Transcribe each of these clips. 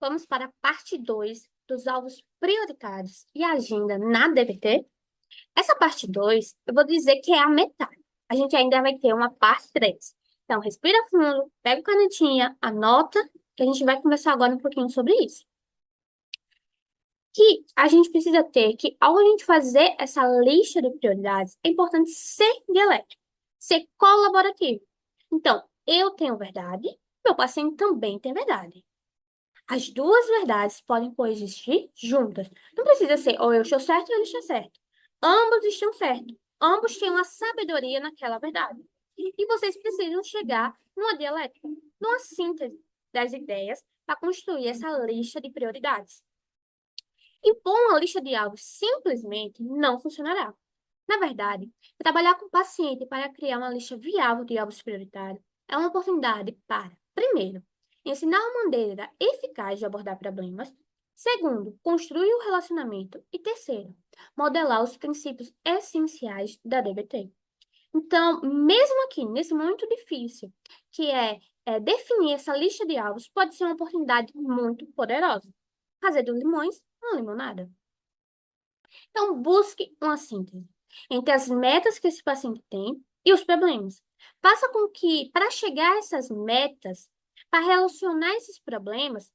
Vamos para a parte 2 dos alvos prioritários e agenda na DBT. Essa parte 2, eu vou dizer que é a metade. A gente ainda vai ter uma parte 3. Então, respira fundo, pega a canetinha, anota, que a gente vai conversar agora um pouquinho sobre isso. Que a gente precisa ter que, ao a gente fazer essa lista de prioridades, é importante ser dialético, ser colaborativo. Então, eu tenho verdade, meu paciente também tem verdade. As duas verdades podem coexistir juntas. Não precisa ser ou eu estou certo ou ele está certo. Ambos estão certos. Ambos têm uma sabedoria naquela verdade. E vocês precisam chegar numa dialética, numa síntese das ideias para construir essa lista de prioridades. Impor uma lista de alvos simplesmente não funcionará. Na verdade, trabalhar com o paciente para criar uma lista viável de alvos prioritários é uma oportunidade para, primeiro, ensinar uma maneira eficaz de abordar problemas, segundo, construir o relacionamento e terceiro, modelar os princípios essenciais da DBT. Então, mesmo aqui, nesse momento difícil, que é definir essa lista de alvos, pode ser uma oportunidade muito poderosa. Fazer dos limões uma limonada. Então, busque uma síntese entre as metas que esse paciente tem e os problemas. Faça com que, para chegar a essas metas, para relacionar esses problemas,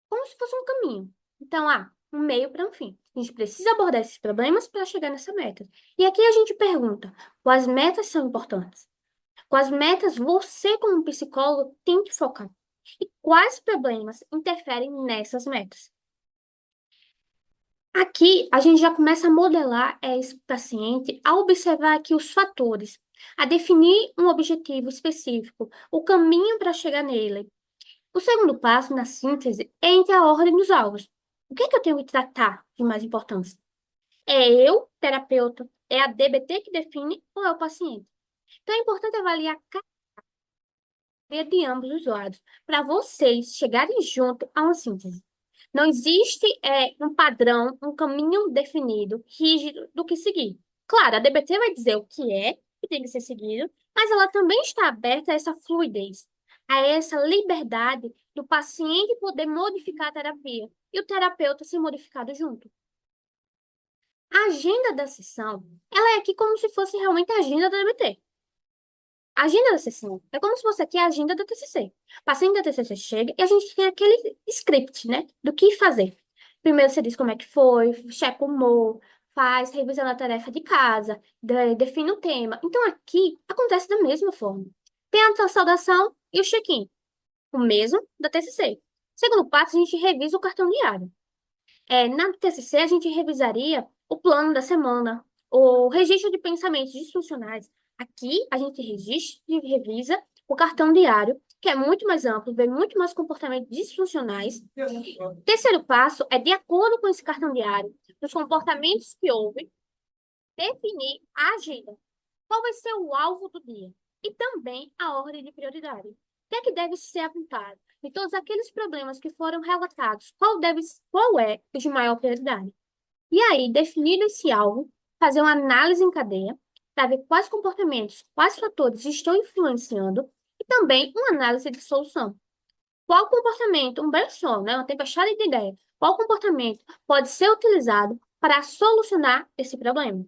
como se fosse um caminho. Então, um meio para um fim. A gente precisa abordar esses problemas para chegar nessa meta. E aqui a gente pergunta: quais metas são importantes? Quais metas você, como psicólogo, tem que focar? E quais problemas interferem nessas metas? Aqui, a gente já começa a modelar esse paciente, a observar aqui os fatores, a definir um objetivo específico, o caminho para chegar nele. O segundo passo na síntese é entre a ordem dos alvos. O que é que eu tenho que tratar de mais importância? É eu, terapeuta, é a DBT que define ou é o paciente? Então, é importante avaliar cada área de ambos os lados, para vocês chegarem junto a uma síntese. Não existe um padrão, um caminho definido, rígido do que seguir. Claro, a DBT vai dizer o que é que tem que ser seguido, mas ela também está aberta a essa fluidez, a essa liberdade do paciente poder modificar a terapia e o terapeuta ser modificado junto. A agenda da sessão, ela é aqui como se fosse realmente a agenda da DBT. A agenda da sessão é como se fosse aqui a agenda da TCC. O paciente da TCC chega e a gente tem aquele script, né, do que fazer. Primeiro você diz como é que foi, checa o humor, faz, revisa a tarefa de casa, define o tema. Então aqui acontece da mesma forma. Tem a saudação e o check-in, o mesmo da TCC. Segundo passo, a gente revisa o cartão diário. Na TCC, a gente revisaria o plano da semana, o registro de pensamentos disfuncionais. Aqui, a gente registra e revisa o cartão diário, que é muito mais amplo, vê muito mais comportamentos disfuncionais. Terceiro passo é, de acordo com esse cartão diário, os comportamentos que houve, definir a agenda. Qual vai ser o alvo do dia? E também a ordem de prioridade. O que é que deve ser apontado? De todos aqueles problemas que foram relatados, qual é o de maior prioridade? E aí, definido esse alvo, fazer uma análise em cadeia para ver quais comportamentos, quais fatores estão influenciando e também uma análise de solução. Qual comportamento, um brainstorm, né, uma tempestade de ideias, qual comportamento pode ser utilizado para solucionar esse problema?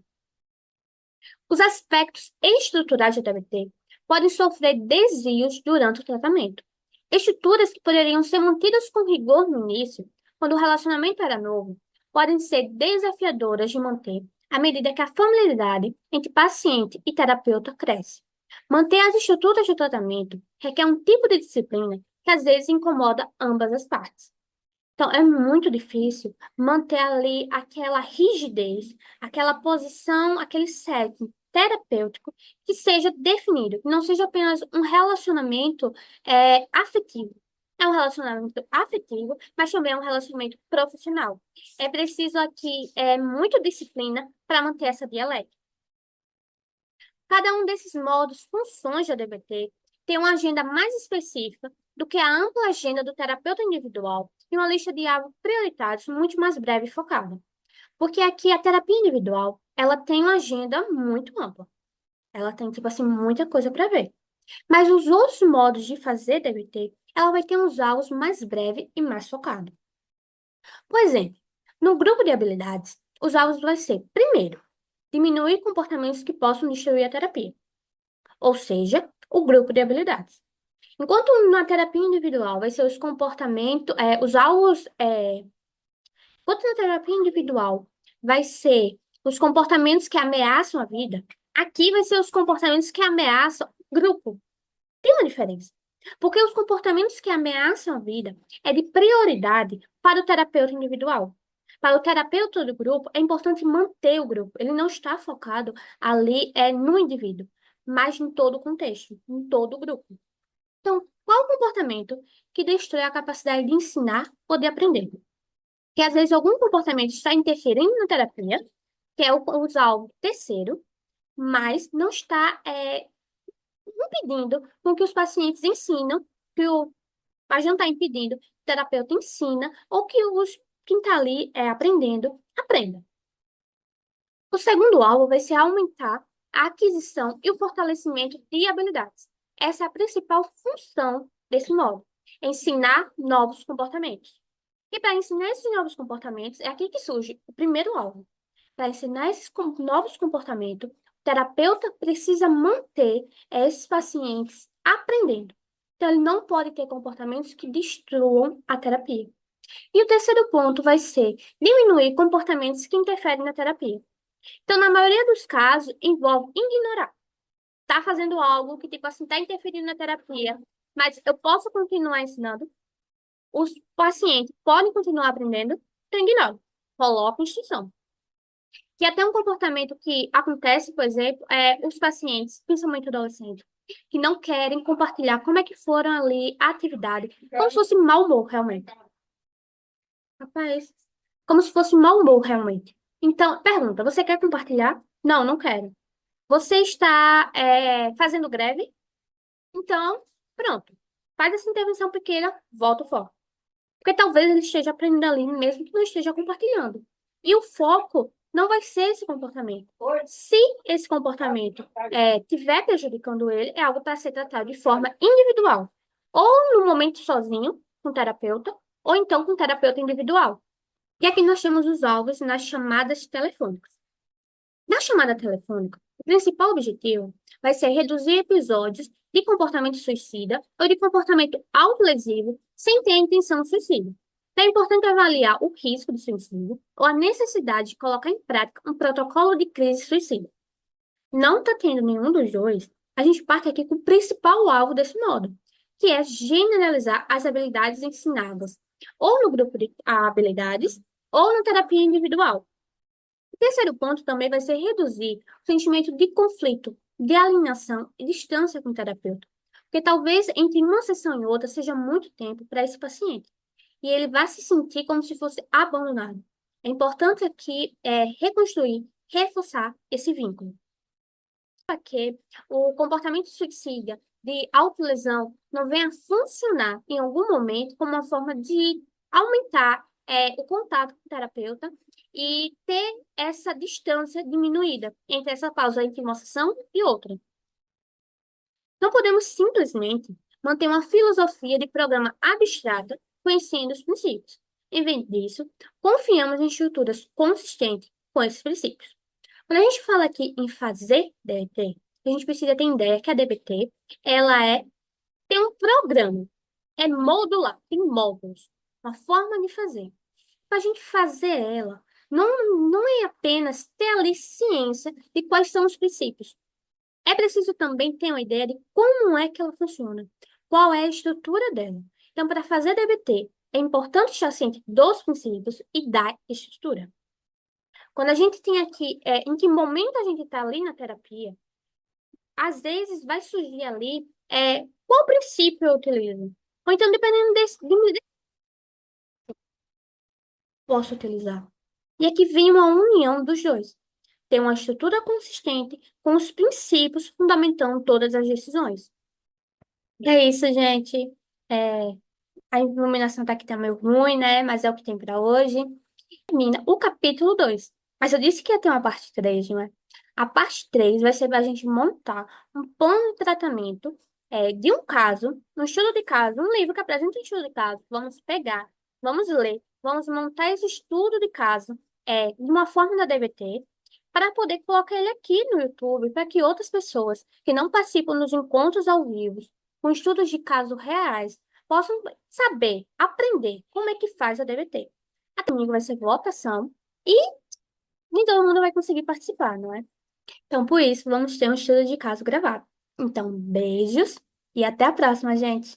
Os aspectos estruturais da DBT podem sofrer desvios durante o tratamento. Estruturas que poderiam ser mantidas com rigor no início, quando o relacionamento era novo, podem ser desafiadoras de manter à medida que a familiaridade entre paciente e terapeuta cresce. Manter as estruturas de tratamento requer um tipo de disciplina que às vezes incomoda ambas as partes. Então, é muito difícil manter ali aquela rigidez, aquela posição, aquele setting terapêutico que seja definido, que não seja apenas um relacionamento afetivo. É um relacionamento afetivo, mas também é um relacionamento profissional. É preciso aqui muita disciplina para manter essa dialética. Cada um desses modos, funções da DBT, tem uma agenda mais específica do que a ampla agenda do terapeuta individual e uma lista de alvos prioritários muito mais breve e focada. Porque aqui a terapia individual, ela tem uma agenda muito ampla. Ela tem, tipo assim, muita coisa para ver. Mas os outros modos de fazer DBT, ela vai ter uns alvos mais breves e mais focados. Por exemplo, no grupo de habilidades, os alvos vão ser, primeiro, diminuir comportamentos que possam destruir a terapia, ou seja, o grupo de habilidades. Enquanto na terapia individual vai ser os comportamentos, os alvos, enquanto na terapia individual vai ser os comportamentos que ameaçam a vida, aqui vai ser os comportamentos que ameaçam o grupo. Tem uma diferença. Porque os comportamentos que ameaçam a vida é de prioridade para o terapeuta individual. Para o terapeuta do grupo, é importante manter o grupo. Ele não está focado ali no indivíduo, mas em todo o contexto, em todo o grupo. Então, qual o comportamento que destrói a capacidade de ensinar ou de aprender? Que às vezes algum comportamento está interferindo na terapia, que é usar algo terceiro, mas não está impedindo com que os pacientes ensinam, mas não está impedindo que o terapeuta ensina ou que quem está ali aprendendo, aprenda. O segundo alvo vai ser aumentar a aquisição e o fortalecimento de habilidades. Essa é a principal função desse módulo, ensinar novos comportamentos. E para ensinar esses novos comportamentos, é aqui que surge o primeiro alvo. Para ensinar esses novos comportamentos, o terapeuta precisa manter esses pacientes aprendendo. Então, ele não pode ter comportamentos que destruam a terapia. E o terceiro ponto vai ser diminuir comportamentos que interferem na terapia. Então, na maioria dos casos, envolve ignorar. Tá fazendo algo que, tipo assim, tá interferindo na terapia, mas eu posso continuar ensinando. Os pacientes podem continuar aprendendo, então ignora. Coloca instrução. Que até um comportamento que acontece, por exemplo, os pacientes, principalmente adolescentes, que não querem compartilhar como é que foram ali a atividade, como se fosse mau humor, realmente. Rapaz, como se fosse mau humor, realmente. Então, pergunta, você quer compartilhar? Não, não quero. Você está fazendo greve? Então, pronto. Faz essa intervenção pequena, volta o foco. Porque talvez ele esteja aprendendo ali, mesmo que não esteja compartilhando. E o foco não vai ser esse comportamento. Se esse comportamento estiver prejudicando ele, é algo para ser tratado de forma individual. Ou no momento sozinho, com o terapeuta, ou então com o terapeuta individual. E aqui nós temos os alvos nas chamadas telefônicas. Na chamada telefônica, o principal objetivo vai ser reduzir episódios de comportamento suicida ou de comportamento autolesivo sem ter a intenção suicida. Então, é importante avaliar o risco de suicídio ou a necessidade de colocar em prática um protocolo de crise suicida. Não está tendo nenhum dos dois, a gente parte aqui com o principal alvo desse modo, que é generalizar as habilidades ensinadas ou no grupo de habilidades ou na terapia individual. O terceiro ponto também vai ser reduzir o sentimento de conflito, de alienação e distância com o terapeuta. Porque talvez entre uma sessão e outra seja muito tempo para esse paciente. E ele vai se sentir como se fosse abandonado. É importante aqui reconstruir, reforçar esse vínculo. Para que o comportamento suicida de autolesão não venha funcionar em algum momento como uma forma de aumentar o contato com o terapeuta e ter essa distância diminuída entre essa pausa entre uma sessão e outra. Não podemos simplesmente manter uma filosofia de programa abstrata conhecendo os princípios. Em vez disso, confiamos em estruturas consistentes com esses princípios. Quando a gente fala aqui em fazer DBT, a gente precisa ter ideia que a DBT, ela tem um programa, é modular, tem módulos, uma forma de fazer. Para a gente fazer ela, não é apenas ter ali ciência de quais são os princípios. É preciso também ter uma ideia de como é que ela funciona, qual é a estrutura dela. Então, para fazer DBT, é importante estar ciente dos princípios e da estrutura. Quando a gente tem aqui, em que momento a gente está ali na terapia, às vezes vai surgir ali qual princípio eu utilizo. Ou então, dependendo posso utilizar. E aqui vem uma união dos dois. Tem uma estrutura consistente com os princípios fundamentando todas as decisões. É isso, gente. É, a iluminação tá aqui tá meio ruim, né? Mas é o que tem para hoje. Termina o capítulo 2. Mas eu disse que ia ter uma parte 3, não é? A parte 3 vai ser para a gente montar um plano de tratamento de um caso, um estudo de caso, um livro que apresenta um estudo de caso. Vamos pegar, vamos ler, vamos montar esse estudo de caso de uma forma da DBT para poder colocar ele aqui no YouTube, para que outras pessoas que não participam dos encontros ao vivo, com estudos de caso reais, possam saber, aprender como é que faz a DBT. Até domingo vai ser votação e nem todo mundo vai conseguir participar, não é? Então, por isso, vamos ter um estudo de caso gravado. Então, beijos e até a próxima, gente!